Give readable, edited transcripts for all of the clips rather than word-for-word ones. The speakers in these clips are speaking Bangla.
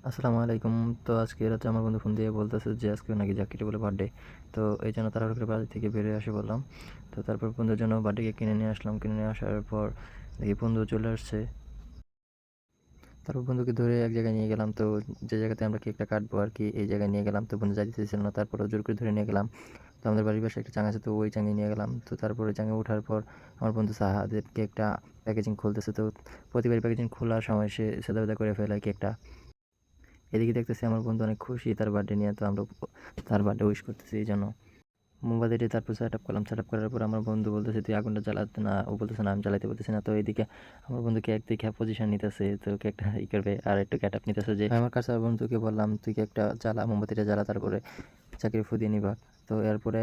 আসসালামু আলাইকুম। তো আজকে রাতে আমার বন্ধু ফোন দিয়ে বলতেছে যে আজকে নাকি জাকির বলে বার্থডে। তো এই জন্য তাড়াহুড়ো করে বাড়ি থেকে বেরিয়ে আসি বললাম। তো তারপর বন্ধুর জন্য বার্থডে কেক কিনে নিয়ে আসলাম। কিনে নিয়ে আসার পর দেখি বন্ধু চলে আসছে। তারপর বন্ধুকে ধরে এক জায়গায় নিয়ে গেলাম। তো যে জায়গাতে আমরা কেকটা কাটবো আর কি, এই জায়গায় নিয়ে গেলাম। তো বন্ধু যাইতে চাইছিল না, তারপরেও জোর করে ধরে নিয়ে গেলাম। তো আমাদের বাড়ির পাশে একটা চাঙ আছে, তো ওই চাঙে নিয়ে গেলাম। তো তারপরে চাঙে ওঠার পর আমার বন্ধু সাহাদের কেকটা প্যাকেজিং খুলতেছে। তো প্রতিবারই প্যাকেজিং খোলার সময় সে সেদাবেদা করে ফেলে কেকটা। এদিকে দেখতেছি আমার বন্ধু অনেক খুশি তার বার্থডে নিয়ে। তো আমরা তার বার্থডে উইশ করতেছি এই জন্য মোমবাতিটি তারপর সেট আপ করলাম। সেট আপ করার পর আমার বন্ধু বলতেছে তুই আগুনটা জ্বালাতে না, ও বলতেছে না আমি জ্বালাতে বলতেছি না। তো এইদিকে আমার বন্ধু কেক দেখে পজিশন নিতেছে, তো কেকটা ই করবে আর একটু গেট আপ নিতেছে যে আমার কাছে বন্ধুকে বললাম তুই কেকটা জ্বালা, মোমবাতিটা জ্বালা, তারপরে চাকরি ফুদিয়ে নিবা। তো এরপরে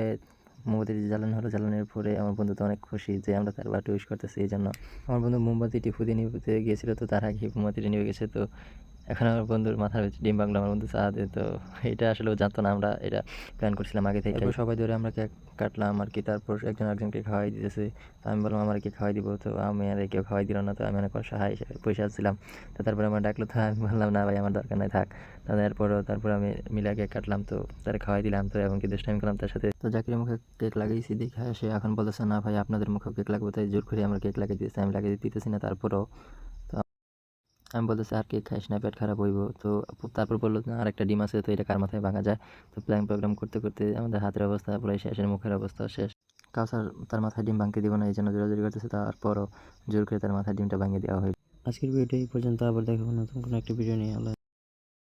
মোমবাতিটি জ্বালানো হলো। জ্বালানোর পরে আমার বন্ধু তো অনেক খুশি যে আমরা তার বার্থডে উইশ করতেছি এই জন্য। আমার বন্ধু মোমবাতিটি ফুদিয়ে নিতে গিয়েছিল, তো তার আগে মোমবাতিটি নিয়ে গেছে। তো এখন আমার বন্ধুর মাথার ভেতর ডিম বাংলো আমার বন্ধু চাঁদে। তো এটা আসলে ও জানতো না, আমরা এটা প্ল্যান করছিলাম আগে থেকে। তারপর সবাই ধরে আমরা কেক কাটলাম আর কি। তারপর একজন আরেকজনকে খাওয়াই দিতেছে। তো আমি বললাম আমার কি খাওয়াই দিব, তো আমি আর কেউ খাওয়াই দিল না। তো আমি অনেক অসহায় পয়সা আসছিলাম। তো তারপরে আমার ডাকলো, তো আমি বললাম না ভাই আমার দরকার নাই, থাক। তারপর আমি মিলা কেক কাটলাম, তো তারা খাওয়াই দিলাম। তো এমনকি দুষ্টামি করলাম তার সাথে। তো জাকিরের মুখে কেক লাগিয়েছি দেখে সে এখন বলতেছে না ভাই আপনাদের মুখেও কেক লাগবে, তাই জোর করে আমার কেক লাগিয়ে দিয়েছে। আমি লাগিয়ে দিতেছি না তারপরও। তো আমি বলতেছি আর কেক খাইস না, পেট খারাপ হইব। তো তারপর বললো না আরেকটা ডিম আছে, তো এটা কার মাথায় ভাঙা যায়। তো প্ল্যান প্রোগ্রাম করতে করতে আমাদের হাতের অবস্থা পুরাই শেষ, এর মুখের অবস্থা শেষ। কাউসার তার মাথায় ডিম ভাঙতে দিব না এই জন্য জোরাজুরি করতেছে, তারপরও জোর করে তার মাথায় ডিমটা ভাঙিয়ে দেওয়া হয়েছে। আজকের ভিডিওটা এই পর্যন্ত, আবার দেখাবো নতুন কোনো একটা ভিডিও নিয়ে। আল্লাহ।